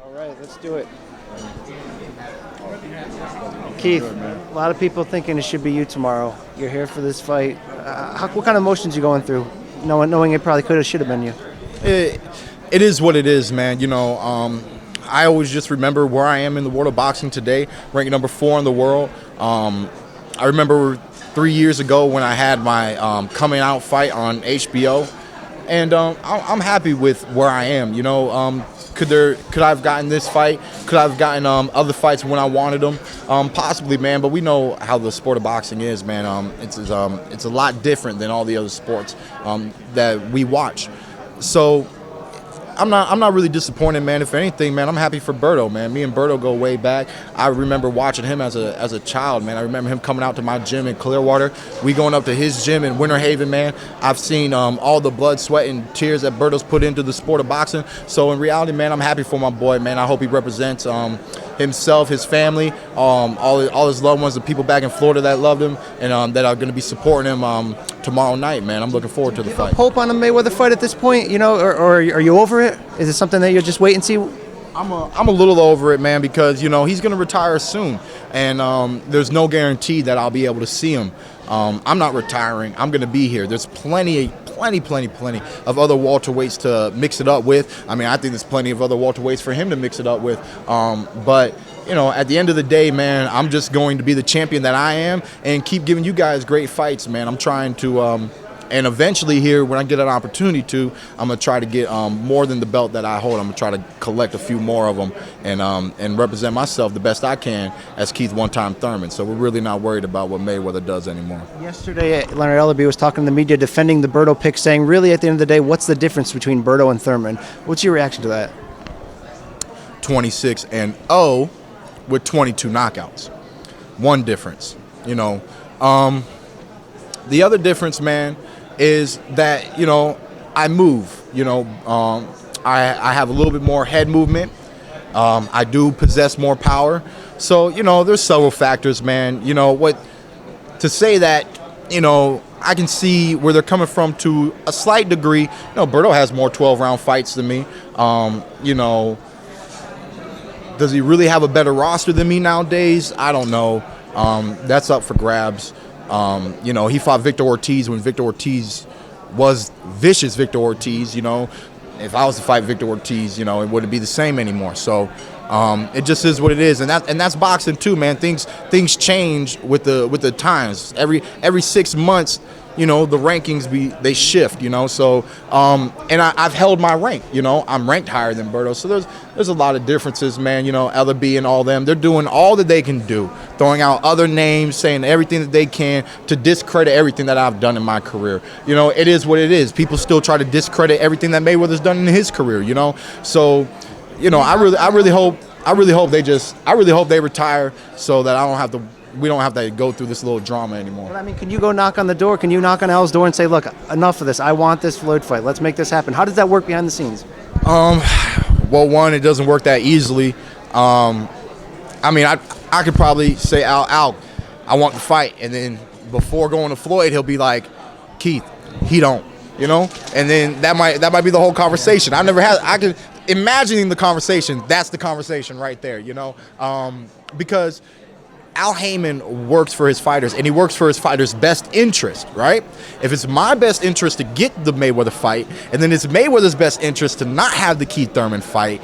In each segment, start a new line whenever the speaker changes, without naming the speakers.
All right, let's do it. Keith, a lot of people thinking it should be you tomorrow. You're here for this fight. What kind of emotions you going through, knowing it probably could have, should have been you?
It is what it is, man. I always just remember where I am in the world of boxing today, ranked number 4 in the world. I remember 3 years ago when I had my coming out fight on HBO, and I'm happy with where I am. Could I have gotten this fight? Could I have gotten other fights when I wanted them? Possibly, man. But we know how the sport of boxing is, man. It's a lot different than all the other sports that we watch. So I'm not really disappointed, man. If anything, man, I'm happy for Berto, man. Me and Berto go way back. I remember watching him as a child, man. I remember him coming out to my gym in Clearwater. We going up to his gym in Winter Haven, man. I've seen all the blood, sweat, and tears that Berto's put into the sport of boxing. So in reality, man, I'm happy for my boy, man. I hope he represents himself, his family, all his loved ones, the people back in Florida that loved him, and that are going to be supporting him tomorrow night, man. I'm looking forward to the fight.
Hope on a Mayweather fight at this point, or are you over it? Is it something that you'll just wait and see?
I'm a little over it, man, because he's going to retire soon, and there's no guarantee that I'll be able to see him. I'm not retiring. I'm going to be here. There's plenty of other welterweights to mix it up with. I mean, I think there's plenty of other welterweights for him to mix it up with. But at the end of the day, man, I'm just going to be the champion that I am and keep giving you guys great fights, man. I'm trying to, and eventually here, when I get an opportunity to, I'm going to try to get more than the belt that I hold. I'm going to try to collect a few more of them and represent myself the best I can as Keith one-time Thurman. So we're really not worried about what Mayweather does anymore.
Yesterday, Leonard Ellaby was talking to the media defending the Berto pick, saying, really, at the end of the day, what's the difference between Berto and Thurman? What's your reaction to that?
26-0 with 22 knockouts. One difference. The other difference, man, is that I move. I have a little bit more head movement. I do possess more power. So there's several factors, man. What to say that I can see where they're coming from to a slight degree. Berto has more 12-round fights than me. Does he really have a better roster than me nowadays? I don't know. That's up for grabs. He fought Victor Ortiz when Victor Ortiz was vicious Victor Ortiz. If I was to fight Victor Ortiz, it wouldn't be the same anymore. So it just is what it is, and that's boxing too, man. Things change with the times. Every 6 months, the rankings they shift. So and I've held my rank. I'm ranked higher than Berto. So there's a lot of differences, man. Ellaby and all them, they're doing all that they can do, throwing out other names, saying everything that they can to discredit everything that I've done in my career. It is what it is. People still try to discredit everything that Mayweather's done in his career. So I really hope they retire so that we don't have to go through this little drama anymore.
But I mean, can you go knock on the door? Can you knock on Al's door and say, look, enough of this. I want this Floyd fight. Let's make this happen. How does that work behind the scenes?
Well, one, it doesn't work that easily. I could probably say, Al, I want the fight. And then before going to Floyd, he'll be like, Keith, he don't, And then that might be the whole conversation. I could imagining the conversation. That's the conversation right there, because Al Haymon works for his fighters, and he works for his fighters' best interest, right? If it's my best interest to get the Mayweather fight, and then it's Mayweather's best interest to not have the Keith Thurman fight,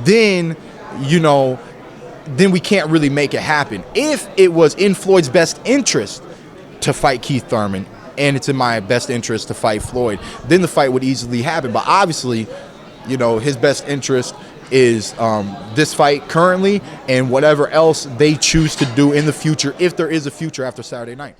then, then we can't really make it happen. If it was in Floyd's best interest to fight Keith Thurman, and it's in my best interest to fight Floyd, then the fight would easily happen. But obviously, his best interest is this fight currently and whatever else they choose to do in the future, if there is a future after Saturday night.